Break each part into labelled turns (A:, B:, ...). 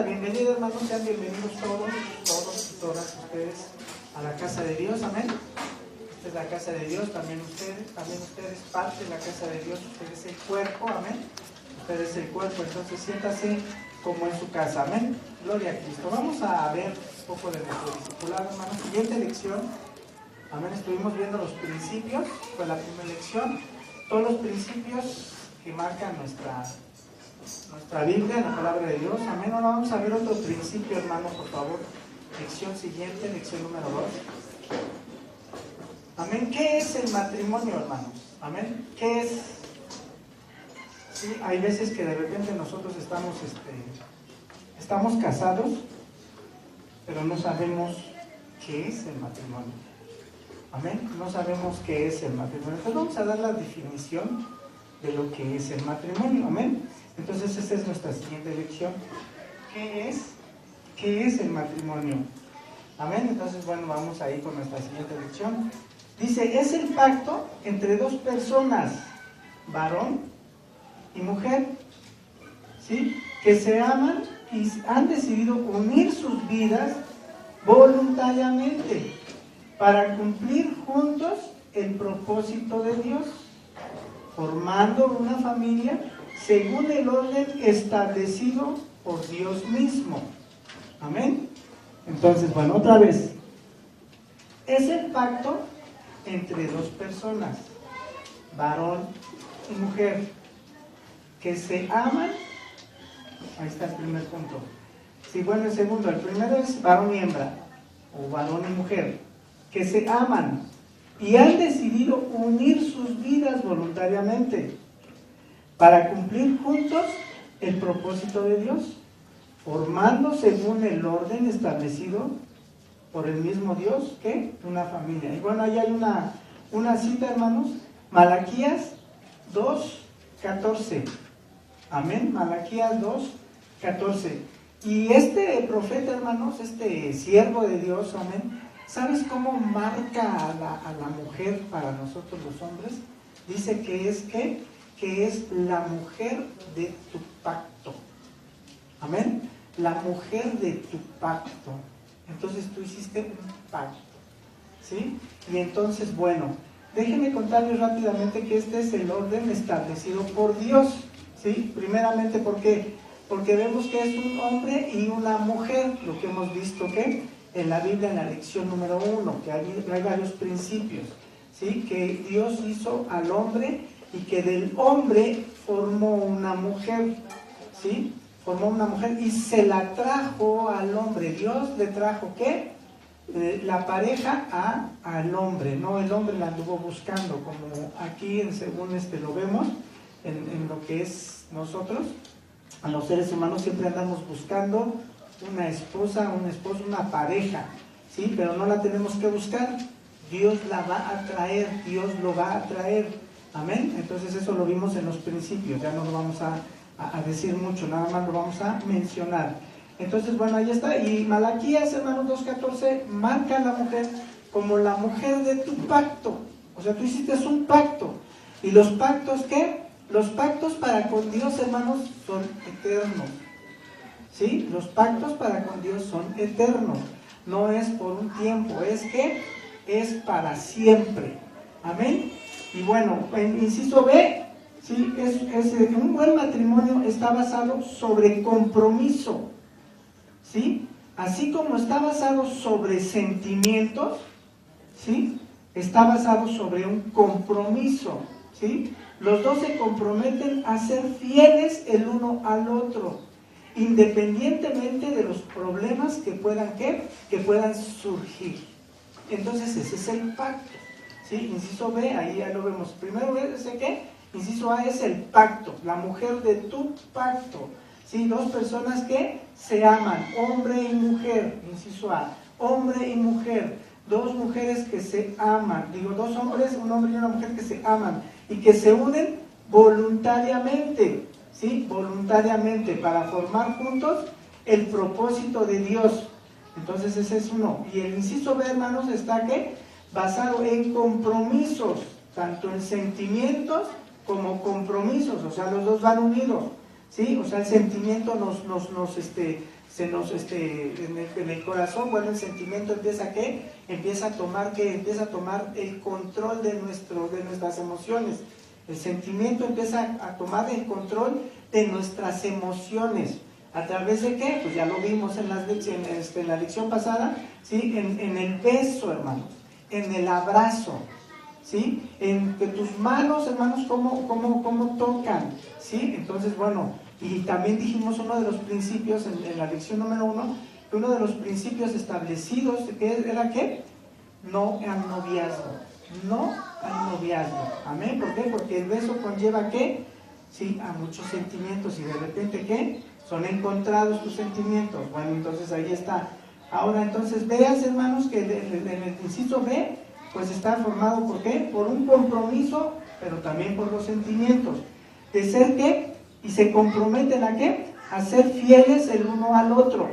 A: la bienvenida, hermanos, sean bienvenidos todos y todas ustedes a la casa de Dios, amén. Esta es la casa de Dios, también ustedes, parte de la casa de Dios, usted es el cuerpo, amén. Usted es el cuerpo, entonces siéntase como en su casa, amén. Gloria a Cristo. Vamos a ver un poco de nuestro discipulado, hermanos. Siguiente lección, amén. Estuvimos viendo los principios, fue la primera lección, todos los principios que marcan nuestra Biblia, la palabra de Dios, amén. Ahora vamos a ver otro principio, hermano, por favor. Lección siguiente, lección número 2. Amén. ¿Qué es el matrimonio, hermanos? Amén. ¿Qué es? Sí, hay veces que de repente nosotros estamos casados, pero no sabemos qué es el matrimonio. Amén. No sabemos qué es el matrimonio. Entonces vamos a dar la definición de lo que es el matrimonio. Amén. Entonces esa es nuestra siguiente lección. ¿Qué es el matrimonio? Amén. Entonces, bueno, vamos a ir con nuestra siguiente lección. Dice, es el pacto entre dos personas, varón y mujer, ¿sí? Que se aman y han decidido unir sus vidas voluntariamente para cumplir juntos el propósito de Dios, formando una familia según el orden establecido por Dios mismo. Amén. Entonces, bueno, otra vez. Es el pacto entre dos personas, varón y mujer, que se aman. Ahí está el primer punto. Sí, bueno, el segundo. El primero es varón y hembra, o varón y mujer, que se aman y han decidido unir sus vidas voluntariamente para cumplir juntos el propósito de Dios, formando según el orden establecido por el mismo Dios, ¿qué? Una familia. Y bueno, ahí hay una cita, hermanos, Malaquías 2:14. Amén, Malaquías 2:14. Y este profeta, hermanos, este siervo de Dios, amén, ¿sabes cómo marca a la mujer para nosotros los hombres? Dice que es ¿qué? Que es la mujer de tu pacto. Amén. La mujer de tu pacto. Entonces tú hiciste un pacto, ¿sí? Y entonces, bueno, déjenme contarles rápidamente que este es el orden establecido por Dios, ¿sí? Primeramente, ¿por qué? Porque vemos que es un hombre y una mujer, lo que hemos visto que en la Biblia, en la lección número 1, que hay varios principios, ¿sí? Que Dios hizo al hombre y que del hombre formó una mujer, ¿sí? Formó una mujer y se la trajo al hombre. Dios le trajo, ¿qué? La pareja al hombre, no el hombre la anduvo buscando, como aquí según lo vemos, en lo que es nosotros, a los seres humanos siempre andamos buscando una esposa, un esposo, una pareja, ¿sí? Pero no la tenemos que buscar, Dios la va a traer, Dios lo va a traer, amén. Entonces eso lo vimos en los principios, ya no lo vamos a decir mucho, nada más lo vamos a mencionar. Entonces, bueno, ahí está. Y Malaquías, hermanos, 2:14, marca a la mujer como la mujer de tu pacto. O sea, tú hiciste un pacto. ¿Y los pactos qué? Los pactos para con Dios, hermanos, son eternos. ¿Sí? Los pactos para con Dios son eternos. No es por un tiempo, es que es para siempre. Amén. Y bueno, en inciso B, sí, un buen matrimonio está basado sobre compromiso, ¿sí? Así como está basado sobre sentimientos, ¿sí? Está basado sobre un compromiso, ¿sí? Los dos se comprometen a ser fieles el uno al otro, independientemente de los problemas que puedan surgir. Entonces ese es el pacto, ¿sí? Inciso B, ahí ya lo vemos. Primero es ¿qué? Inciso A es el pacto, la mujer de tu pacto, ¿sí? Dos personas que se aman, hombre y mujer, inciso A, hombre y mujer, dos mujeres que se aman, dos hombres, un hombre y una mujer que se aman y que se unen voluntariamente, ¿sí? Voluntariamente para formar juntos el propósito de Dios. Entonces ese es uno. Y el inciso B, hermanos, está ¿qué? Basado en compromisos, tanto en sentimientos como compromisos, o sea, los dos van unidos, ¿sí? O sea, el sentimiento en el corazón, bueno, el sentimiento empieza a tomar el control de nuestras emociones. El sentimiento empieza a tomar el control de nuestras emociones. ¿A través de qué? Pues ya lo vimos en la lección pasada, ¿sí? En el beso, hermanos, en el abrazo, ¿sí? En que tus manos, hermanos, cómo tocan, ¿sí? Entonces, bueno, y también dijimos uno de los principios en la lección número 1, que uno de los principios establecidos, que era ¿qué? No al noviazgo, no al noviazgo, amén. ¿Por qué? Porque el beso conlleva ¿qué? Sí, a muchos sentimientos, y de repente ¿qué? Son encontrados tus sentimientos. Bueno, entonces ahí está. Ahora entonces veas, hermanos, que en el inciso B pues está formado ¿por qué? Por un compromiso, pero también por los sentimientos. De ser ¿qué? Y se comprometen ¿a qué? A ser fieles el uno al otro,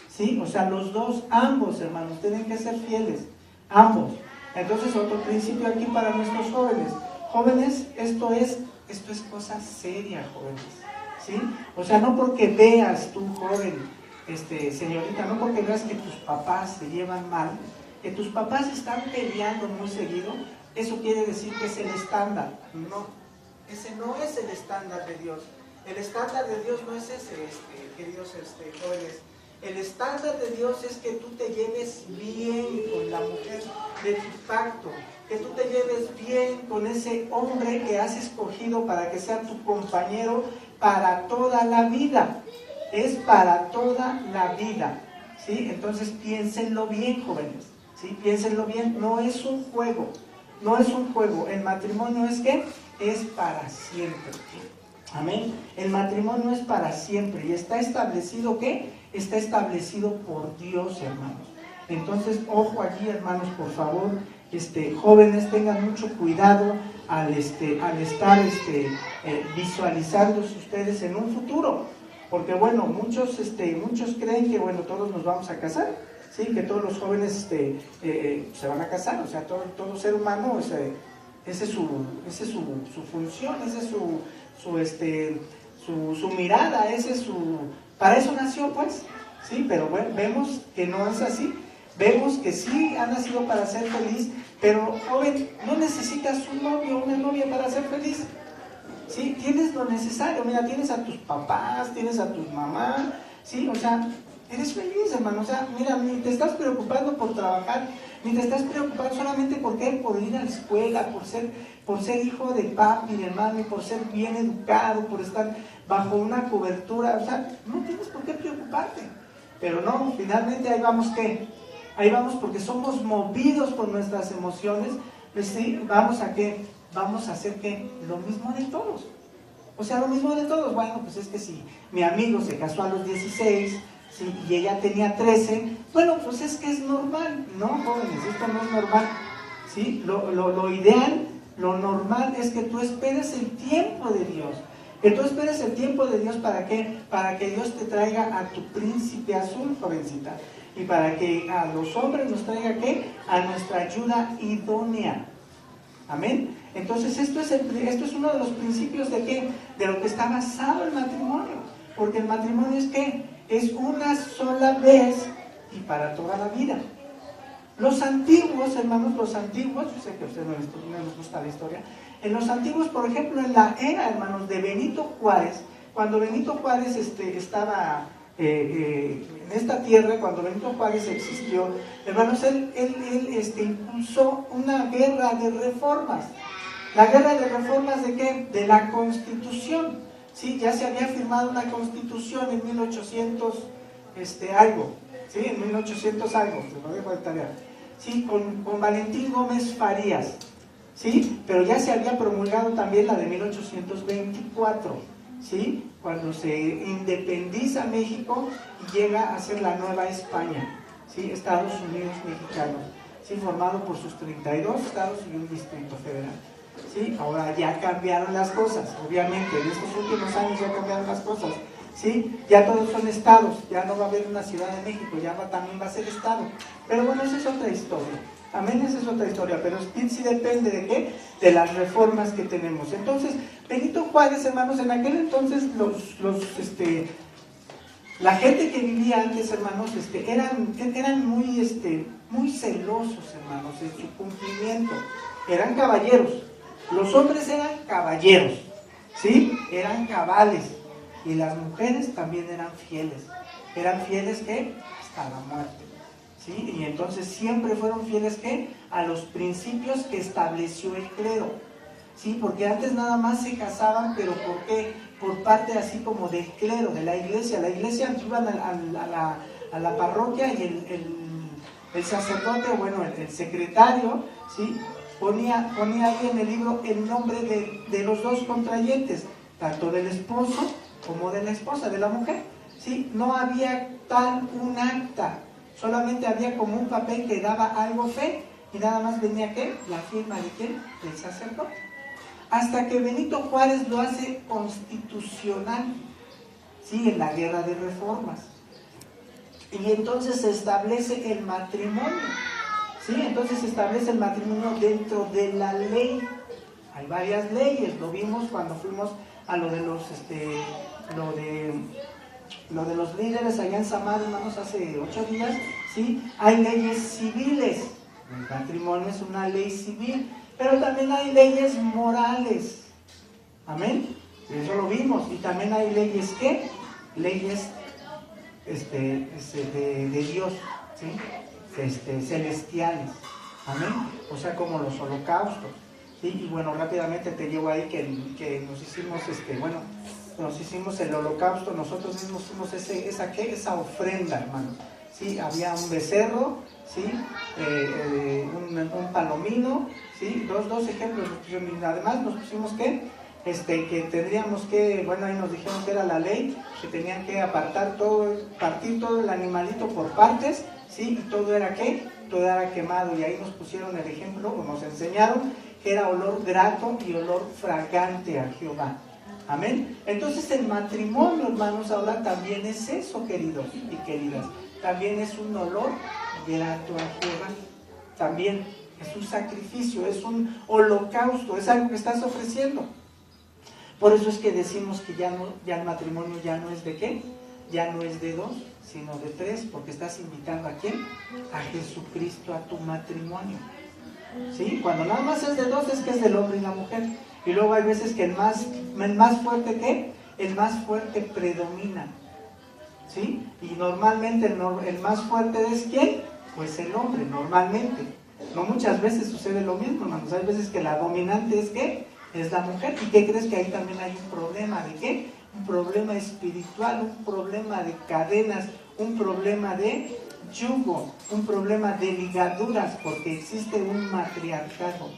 A: ¿sí? O sea, los dos, ambos, hermanos, tienen que ser fieles, ambos. Entonces, otro principio aquí para nuestros jóvenes. Jóvenes, esto es cosa seria, jóvenes, ¿sí? O sea, no porque veas tú, joven, señorita, no porque veas que tus papás se llevan mal, que tus papás están peleando muy seguido, eso quiere decir que es el estándar. No, ese no es el estándar de Dios. El estándar de Dios no es ese, queridos jóvenes. El estándar de Dios es que tú te lleves bien con la mujer de tu pacto, que tú te lleves bien con ese hombre que has escogido para que sea tu compañero para toda la vida. Es para toda la vida, ¿sí? Entonces piénsenlo bien, jóvenes, ¿sí? Piénsenlo bien, no es un juego, no es un juego. El matrimonio es ¿qué? Es para siempre. Amén. El matrimonio es para siempre y está establecido ¿qué? Está establecido por Dios, hermanos. Entonces, ojo allí, hermanos, por favor, jóvenes, tengan mucho cuidado al estar visualizándose ustedes en un futuro, porque bueno, muchos creen que bueno, todos nos vamos a casar, sí, que todos los jóvenes se van a casar, o sea, todo ser humano, esa es su función, esa es su mirada, para eso nació, pues, sí, pero bueno, vemos que no es así. Vemos que sí ha nacido para ser feliz, pero joven, no necesitas un novio o una novia para ser feliz. ¿Sí? Tienes lo necesario, mira, tienes a tus papás, tienes a tus mamás, ¿sí? O sea, eres feliz, hermano, o sea, mira, ni te estás preocupando por trabajar, ni te estás preocupando solamente por ir a la escuela, por ser hijo de papi, de mami, por ser bien educado, por estar bajo una cobertura, o sea, no tienes por qué preocuparte. Pero no, finalmente ahí vamos ¿qué? Ahí vamos porque somos movidos por nuestras emociones, pues sí, vamos a ¿qué? Vamos a hacer ¿qué? Lo mismo de todos. O sea, lo mismo de todos. Bueno, pues es que si mi amigo se casó a los 16, ¿sí? Y ella tenía 13, bueno, pues es que es normal. No, jóvenes, esto no es normal, ¿sí? Lo ideal, lo normal es que tú esperes el tiempo de Dios. Que tú esperes el tiempo de Dios, ¿para qué? Para que Dios te traiga a tu príncipe azul, jovencita. Y para que a los hombres nos traiga ¿qué? A nuestra ayuda idónea. Amén. Entonces esto es uno de los principios de ¿qué? De lo que está basado el matrimonio. Porque el matrimonio es ¿qué? Es una sola vez y para toda la vida. Los antiguos, hermanos, yo sé que a ustedes no les gusta la historia. En los antiguos, por ejemplo, en la era, hermanos, de Benito Juárez, cuando Benito Juárez estaba en esta tierra, cuando Benito Juárez existió, hermanos, él impulsó una guerra de reformas. ¿La guerra de reformas de qué? De la Constitución. ¿Sí? Ya se había firmado una Constitución en 1800 algo. ¿Sí? En 1800 algo, se lo dejo de tarea. ¿Sí? Con Valentín Gómez Farías. ¿Sí? Pero ya se había promulgado también la de 1824. ¿Sí? Cuando se independiza México y llega a ser la Nueva España. ¿Sí? Estados Unidos mexicanos. ¿Sí? Formado por sus 32 estados y un distrito federal. ¿Sí? Ahora ya cambiaron las cosas, obviamente, en estos últimos años ya cambiaron las cosas, ¿sí? Ya todos son estados, ya no va a haber una Ciudad de México, también va a ser estado, pero bueno, esa es otra historia, amén, esa es otra historia, pero sí depende de qué, de las reformas que tenemos. Entonces, Benito Juárez, hermanos, en aquel entonces La gente que vivía antes, hermanos, eran muy celosos, hermanos, en su cumplimiento. Eran caballeros. Los hombres eran caballeros, ¿sí? Eran cabales. Y las mujeres también eran fieles. Eran fieles, ¿qué? Hasta la muerte, ¿sí? Y entonces siempre fueron fieles, ¿qué? A los principios que estableció el clero, ¿sí? Porque antes nada más se casaban, pero ¿por qué? Por parte así como del clero, de la iglesia. La iglesia iban a la parroquia y el sacerdote, bueno, el secretario, ¿sí? Ponía ahí en el libro el nombre de los dos contrayentes, tanto del esposo como de la esposa, de la mujer, ¿sí? No había tal un acta, solamente había como un papel que daba algo fe y nada más venía, ¿qué? La firma de ¿quién? Del sacerdote. Hasta que Benito Juárez lo hace constitucional, ¿sí? En la guerra de reformas. Y entonces se establece el matrimonio, ¿sí? Entonces se establece el matrimonio dentro de la ley. Hay varias leyes, lo vimos cuando fuimos a lo de los líderes allá en Samar, hermanos, hace 8 días, ¿sí? Hay leyes civiles. El matrimonio es una ley civil, pero también hay leyes morales. Amén. Eso lo vimos. Y también hay leyes, ¿qué? Leyes de Dios, ¿sí? Celestiales. Amén. O sea, como los holocaustos. ¿Sí? Y bueno, rápidamente te llevo ahí que nos hicimos, nos hicimos el holocausto, nosotros mismos hicimos esa ofrenda, hermano. ¿Sí? Había un becerro, ¿sí? Un palomino, ¿sí? Dos ejemplos. Además nos pusimos que tendríamos que, bueno, ahí nos dijeron que era la ley, que tenían que partir todo el animalito por partes, ¿sí? Y todo era ¿qué? Todo era quemado, y ahí nos pusieron el ejemplo, o nos enseñaron que era olor grato y olor fragante a Jehová. Amén. Entonces el matrimonio, hermanos, ahora también es eso, queridos y queridas. También es un olor grato a Jehová. También es un sacrificio, es un holocausto, es algo que estás ofreciendo. Por eso es que decimos que ya el matrimonio ya no es de ¿qué? Ya no es de 2, sino de 3, porque estás invitando ¿a quién? A Jesucristo a tu matrimonio. ¿Sí? Cuando nada más es de 2 es que es del hombre y la mujer. Y luego hay veces que el más fuerte ¿qué? El más fuerte predomina. ¿Sí? Y normalmente el más fuerte es ¿quién? Pues el hombre, normalmente. No muchas veces sucede lo mismo, hermanos. Hay veces que la dominante es ¿qué? Es la mujer. ¿Y qué crees? Que ahí también hay un problema de ¿qué? Un problema espiritual, un problema de cadenas, un problema de yugo, un problema de ligaduras, porque existe un matriarcado.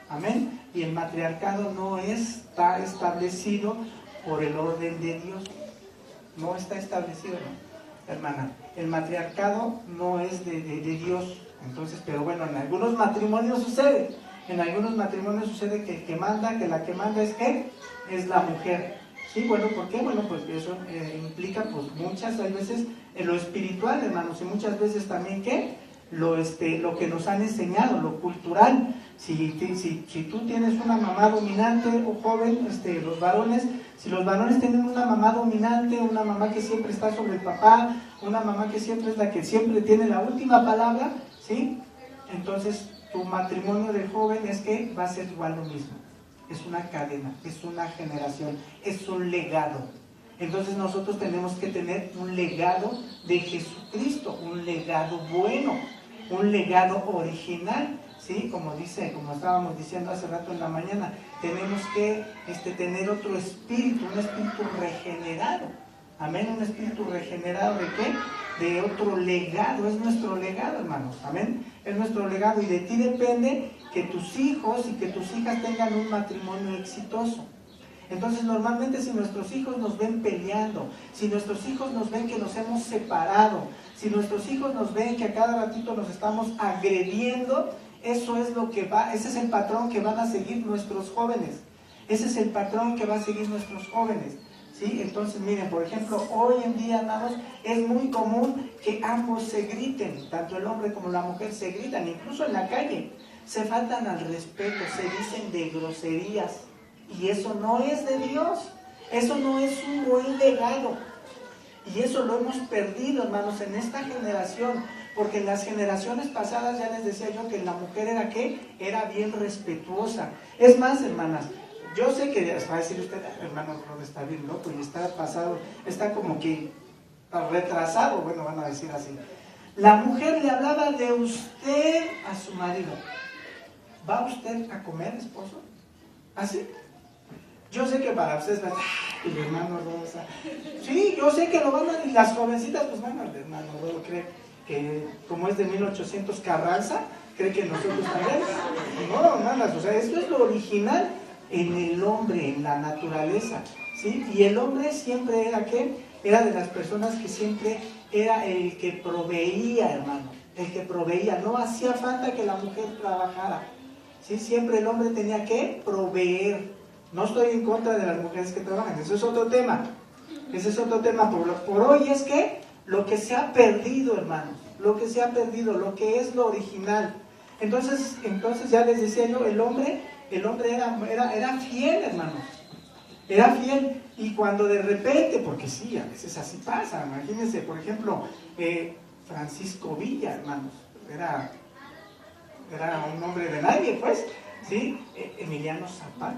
A: Amén. Y el matriarcado no está establecido por el orden de Dios. No está establecido, ¿no? Hermana. El matriarcado no es de Dios. Entonces, pero bueno, en algunos matrimonios sucede. En algunos matrimonios sucede que la que manda es ¿qué? Es la mujer. Sí, bueno, ¿por qué? Bueno, pues eso implica pues hay veces en lo espiritual, hermanos, y muchas veces también ¿qué? Lo que nos han enseñado, lo cultural. Si tú tienes una mamá dominante o joven, los varones, si los varones tienen una mamá dominante, una mamá que siempre está sobre el papá, una mamá que siempre es la que siempre tiene la última palabra, ¿sí? Entonces tu matrimonio de joven es que va a ser igual lo mismo. Es una cadena, es una generación, es un legado. Entonces nosotros tenemos que tener un legado de Jesucristo, un legado bueno, un legado original, ¿sí? Como estábamos diciendo hace rato en la mañana, tenemos que tener otro espíritu, un espíritu regenerado. Amén, un espíritu regenerado ¿de qué? De otro legado, es nuestro legado, hermanos. Amén, es nuestro legado y de ti depende que tus hijos y que tus hijas tengan un matrimonio exitoso. Entonces normalmente si nuestros hijos nos ven peleando, si nuestros hijos nos ven que nos hemos separado, si nuestros hijos nos ven que a cada ratito nos estamos agrediendo, ese es el patrón que van a seguir nuestros jóvenes. Ese es el patrón que va a seguir nuestros jóvenes. ¿Sí? Entonces miren, por ejemplo, hoy en día, hermanos, es muy común que ambos se griten, tanto el hombre como la mujer se gritan, incluso en la calle, se faltan al respeto, se dicen de groserías, y eso no es de Dios, eso no es un buen legado. Y eso lo hemos perdido, hermanos, en esta generación, porque en las generaciones pasadas ya les decía yo que la mujer era ¿qué? Era bien respetuosa. Es más, hermanas, yo sé que va a decir usted, hermano, Rod está bien loco y está pasado, está como que retrasado, bueno, van a decir así. La mujer le hablaba de usted a su marido. ¿Va usted a comer, esposo? ¿Así? Yo sé que para ustedes va a decir, el hermano Rosa. Sí, yo sé que lo van a, y las jovencitas, pues bueno, el hermano Rosa cree que como es de 1800 Carranza, cree que nosotros también. No, hermanas, o sea, esto es lo original en el hombre, en la naturaleza, ¿sí? Y el hombre siempre era, ¿qué? Era de las personas que siempre era el que proveía, hermano, el que proveía. No hacía falta que la mujer trabajara, ¿sí? Siempre el hombre tenía que proveer. No estoy en contra de las mujeres que trabajan, eso es otro tema. Ese es otro tema. Por hoy es que lo que se ha perdido, hermanos, lo que se ha perdido, lo que es lo original. Entonces ya les decía yo, el hombre era fiel, hermanos. Era fiel. Y cuando de repente, porque sí, a veces así pasa, imagínense, por ejemplo, Francisco Villa, hermanos, era un hombre de nadie, pues, ¿sí? Emiliano Zapata.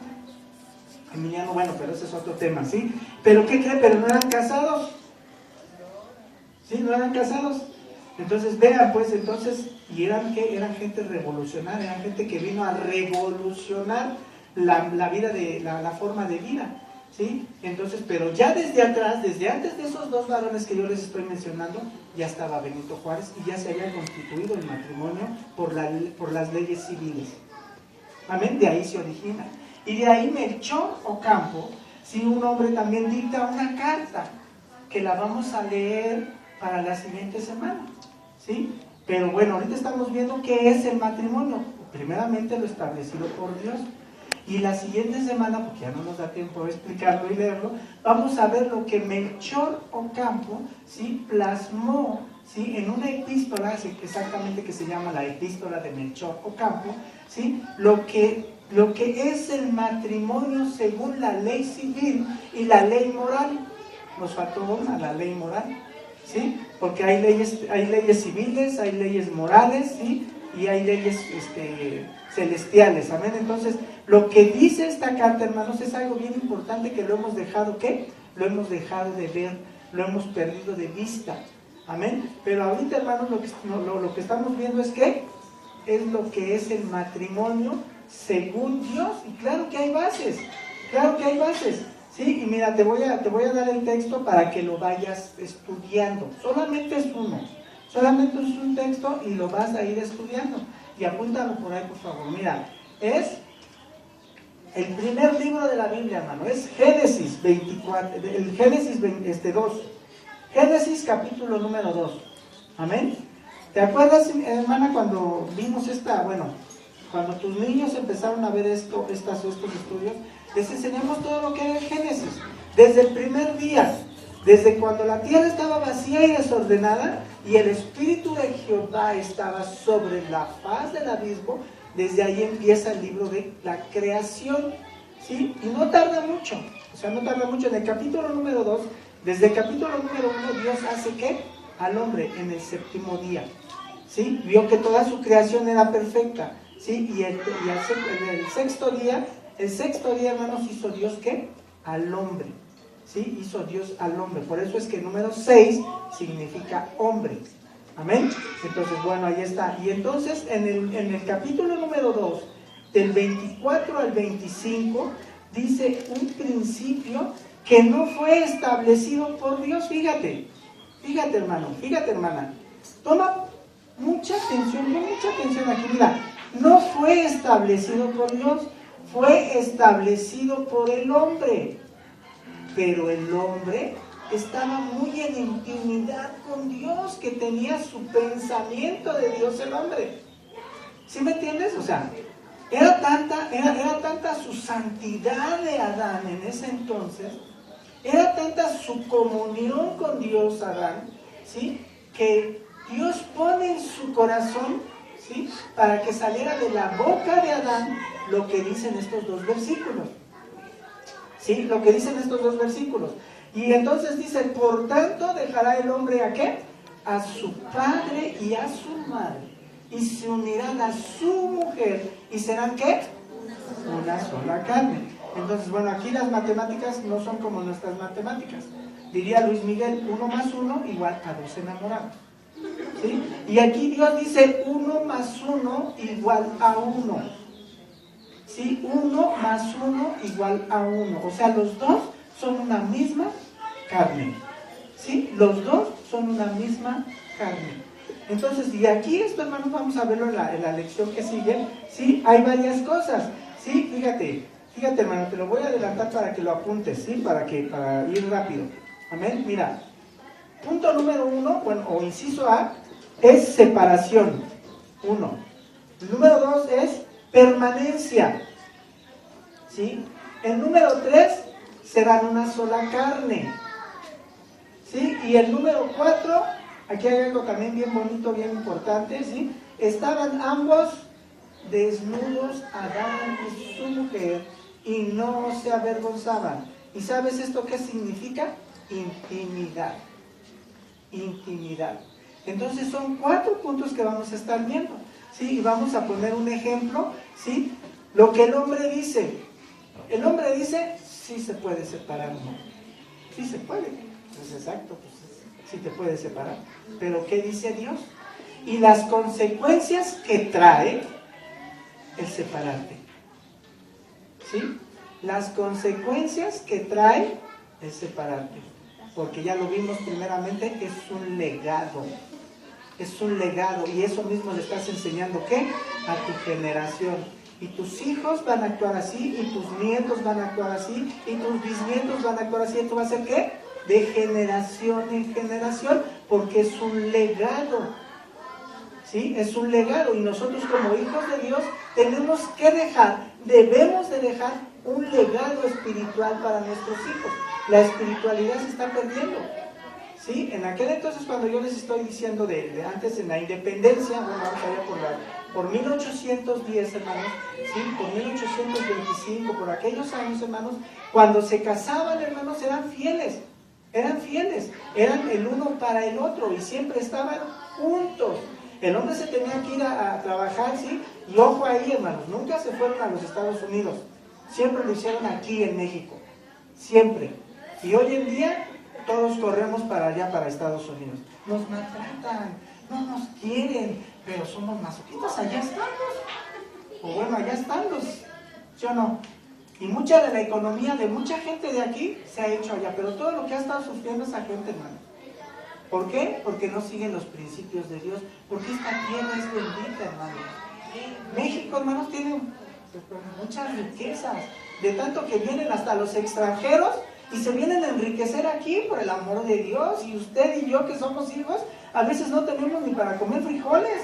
A: Emiliano, bueno, pero ese es otro tema, ¿sí? ¿Pero qué cree? Pero no eran casados. ¿Sí? No eran casados. Entonces, vean, pues, y eran ¿qué? Eran gente revolucionaria, eran gente que vino a revolucionar la vida, la forma de vida, ¿sí? Entonces, pero ya desde atrás, desde antes de esos dos varones que yo les estoy mencionando, ya estaba Benito Juárez y ya se había constituido el matrimonio por las leyes civiles. Amén, de ahí se origina. Y de ahí Melchor Ocampo, si un hombre también dicta una carta, que la vamos a leer para la siguiente semana, ¿sí? Pero bueno, ahorita estamos viendo qué es el matrimonio. Primeramente lo establecido por Dios. Y la siguiente semana, porque ya no nos da tiempo de explicarlo y leerlo, vamos a ver lo que Melchor Ocampo, ¿sí? Plasmó, ¿sí? En una epístola, exactamente, que se llama la epístola de Melchor Ocampo, ¿sí? Lo que es el matrimonio según la ley civil y la ley moral. Nos faltó una, la ley moral, ¿sí? Porque hay leyes civiles, hay leyes morales, ¿sí? Y hay leyes celestiales, amén. Entonces, lo que dice esta carta, hermanos, es algo bien importante que lo hemos dejado, ¿qué? Lo hemos dejado de ver, lo hemos perdido de vista, amén. Pero ahorita, hermanos, lo que estamos viendo es ¿qué? Es lo que es el matrimonio según Dios. Y claro que hay bases, ¿sí? Y mira, te voy a dar el texto para que lo vayas estudiando. Solamente es un texto y lo vas a ir estudiando. Y apúntalo por ahí, por favor. Mira, es el primer libro de la Biblia, hermano. Es Génesis 24, el Génesis 2. Génesis capítulo número 2. Amén. ¿Te acuerdas, hermana, cuando vimos cuando tus niños empezaron a ver estos estudios, les enseñamos todo lo que era el Génesis, desde el primer día, desde cuando la tierra estaba vacía y desordenada, y el Espíritu de Jehová estaba sobre la faz del abismo, desde ahí empieza el libro de la creación, ¿sí? Y no tarda mucho, en el capítulo número 2, desde el capítulo número 1, Dios hace ¿qué? Al hombre en el séptimo día, ¿sí? Vio que toda su creación era perfecta, ¿sí? Y el sexto día, hermanos, hizo Dios ¿qué? Al hombre, ¿sí? Hizo Dios al hombre. Por eso es que el número 6 significa hombre. Amén. Entonces, bueno, ahí está. Y entonces, en el capítulo número 2, del 24 al 25, dice un principio que no fue establecido por Dios. Fíjate, hermano, hermana. Toma mucha atención aquí. Mira, no fue establecido por Dios, fue establecido por el hombre. Pero el hombre estaba muy en intimidad con Dios, que tenía su pensamiento de Dios el hombre. ¿Sí me entiendes? O sea, era tanta su santidad de Adán en ese entonces, era tanta su comunión con Dios, Adán, ¿sí? Que Dios pone en su corazón, ¿sí? Para que saliera de la boca de Adán lo que dicen estos dos versículos. ¿Sí? Lo que dicen estos dos versículos. Y entonces dice, por tanto dejará el hombre ¿a qué? A su padre y a su madre, y se unirán a su mujer, y serán ¿qué? Una sola carne. Entonces, bueno, aquí las matemáticas no son como nuestras matemáticas. Diría Luis Miguel, 1 más 1 igual a 2 enamorados. ¿Sí? Y aquí Dios dice 1 más 1 igual a 1. ¿Sí? 1 más 1 igual a 1. O sea, los dos son una misma carne. ¿Sí? Los dos son una misma carne. Entonces, y aquí esto, hermanos, vamos a verlo en la lección que sigue. ¿Sí? Hay varias cosas. ¿Sí? Fíjate, hermano, te lo voy a adelantar para que lo apuntes, ¿sí? Para ir rápido. Amén. Mira, punto número 1, bueno, o inciso A, es separación. 1. El número 2 es permanencia. ¿Sí? El número 3, serán una sola carne. ¿Sí? Y el número 4, aquí hay algo también bien bonito, bien importante, ¿sí? Estaban ambos desnudos, Adán y su mujer, y no se avergonzaban. ¿Y sabes esto qué significa? Intimidad. Intimidad. Entonces son 4 puntos que vamos a estar viendo, ¿sí? Y vamos a poner un ejemplo, ¿sí? Lo que el hombre dice. El hombre dice, sí se puede separar, ¿no? Sí se puede. Pues exacto, pues sí te puede separar. Pero ¿qué dice Dios? Y las consecuencias que trae el separarte. ¿Sí? Las consecuencias que trae el separarte. Porque ya lo vimos primeramente, es un legado. Es un legado. Y eso mismo le estás enseñando, ¿qué? A tu generación. Y tus hijos van a actuar así, y tus nietos van a actuar así, y tus bisnietos van a actuar así. ¿Esto va a ser qué? De generación en generación, porque es un legado. ¿Sí? Es un legado, y nosotros como hijos de Dios tenemos que debemos de dejar un legado espiritual para nuestros hijos. La espiritualidad se está perdiendo. ¿Sí? En aquel entonces, cuando yo les estoy diciendo de antes, en la independencia, bueno, vamos allá por 1810, hermanos, ¿sí? Por 1825, por aquellos años, hermanos, cuando se casaban, hermanos, eran fieles, eran el uno para el otro, y siempre estaban juntos. El hombre se tenía que ir a trabajar, ¿sí? Y ojo ahí, hermanos, nunca se fueron a los Estados Unidos, siempre lo hicieron aquí en México, siempre. Y hoy en día todos corremos para allá, para Estados Unidos. Nos maltratan, no nos quieren, pero somos masoquistas, allá estamos. O bueno, allá están los, ¿sí o no? Y mucha de la economía de mucha gente de aquí se ha hecho allá, pero todo lo que ha estado sufriendo esa gente, hermano. ¿Por qué? Porque no siguen los principios de Dios, porque esta tierra es bendita, hermano. México, hermanos, tiene muchas riquezas, de tanto que vienen hasta los extranjeros y se vienen a enriquecer aquí por el amor de Dios. Y usted y yo, que somos hijos, a veces no tenemos ni para comer frijoles,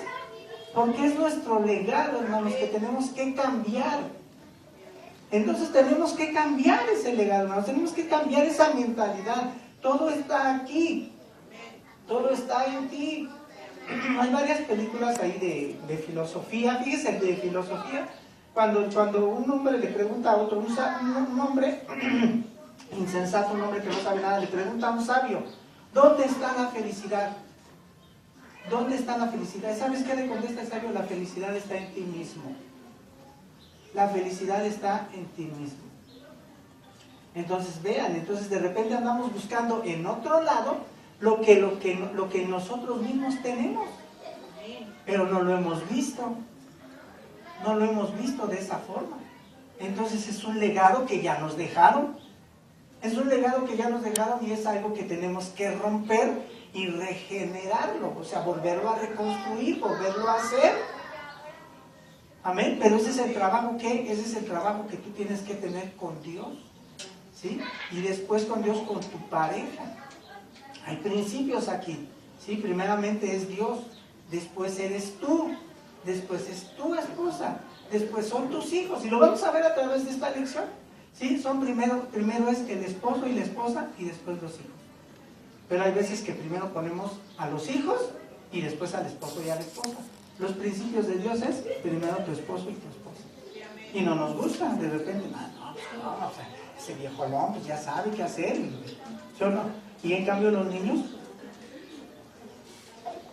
A: porque es nuestro legado, hermanos, que tenemos que cambiar. Entonces tenemos que cambiar ese legado, hermanos, tenemos que cambiar esa mentalidad. Todo está aquí, todo está en ti. Hay varias películas ahí de filosofía. Fíjese, de filosofía, cuando un hombre le pregunta a otro, un hombre insensato, un hombre que no sabe nada, le pregunta a un sabio, ¿dónde está la felicidad? ¿Dónde está la felicidad? ¿Sabes qué le contesta el sabio? La felicidad está en ti mismo. La felicidad está en ti mismo. Entonces vean, entonces de repente andamos buscando en otro lado lo que nosotros mismos tenemos, pero no lo hemos visto. No lo hemos visto de esa forma. Entonces es un legado que ya nos dejaron. Es un legado que ya nos dejaron, y es algo que tenemos que romper y regenerarlo, o sea, volverlo a reconstruir, volverlo a hacer. Amén. Pero ese es el trabajo que tú tienes que tener con Dios, ¿sí? Y después con Dios, con tu pareja. Hay principios aquí, ¿sí? Primeramente es Dios, después eres tú, después es tu esposa, después son tus hijos, y lo vamos a ver a través de esta lección, ¿sí? Primero es el esposo y la esposa, y después los hijos. Pero hay veces que primero ponemos a los hijos y después al esposo y a la esposa. Los principios de Dios es primero tu esposo y tu esposa. Y no nos gusta, de repente, no, o sea, ese viejo hombre ya sabe qué hacer. ¿sí o no? Y en cambio los niños,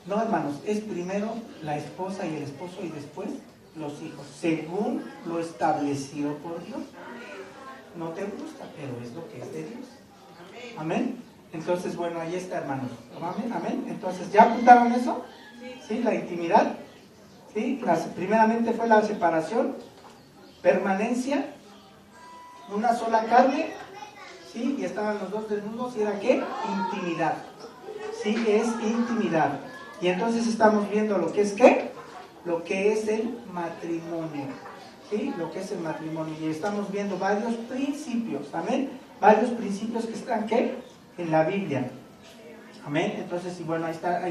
A: no, hermanos, es primero la esposa y el esposo y después los hijos, según lo establecido por Dios. No te gusta, pero es lo que es de Dios. Amén. Entonces, bueno, ahí está, hermanos. Amén, amén. Entonces, ¿ya apuntaron eso? Sí, la intimidad. Sí, primeramente fue la separación, permanencia, una sola carne, sí, y estaban los dos desnudos, y era ¿qué? Intimidad. Sí, es intimidad. Y entonces estamos viendo lo que es ¿qué? Lo que es el matrimonio. ¿Sí? Lo que es el matrimonio. Y estamos viendo varios principios, amén. Varios principios que están ¿qué? En la Biblia. Amén. Entonces, y bueno, ahí está.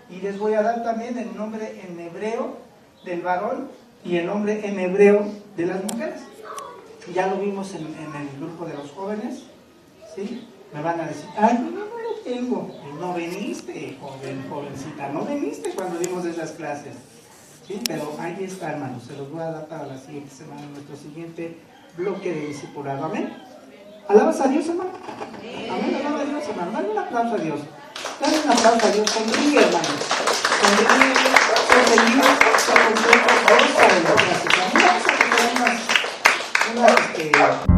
A: Y les voy a dar también el nombre en hebreo del varón y el nombre en hebreo de las mujeres. Ya lo vimos en el grupo de los jóvenes, ¿sí? Me van a decir, ay, no lo tengo. No viniste, jovencita, no viniste cuando dimos esas clases. Sí, pero ahí está, hermanos, se los voy a dar para la siguiente semana, en nuestro siguiente bloque de discipulado. Amén. ¿Alabas a Dios, hermano? Amén, alaba a Dios, hermano. Dale un aplauso a Dios. Dale un aplauso a Dios. Sonríe, hermano. Sonríe, sé feliz, sé contento, goza de la clase. Vamos a tener unas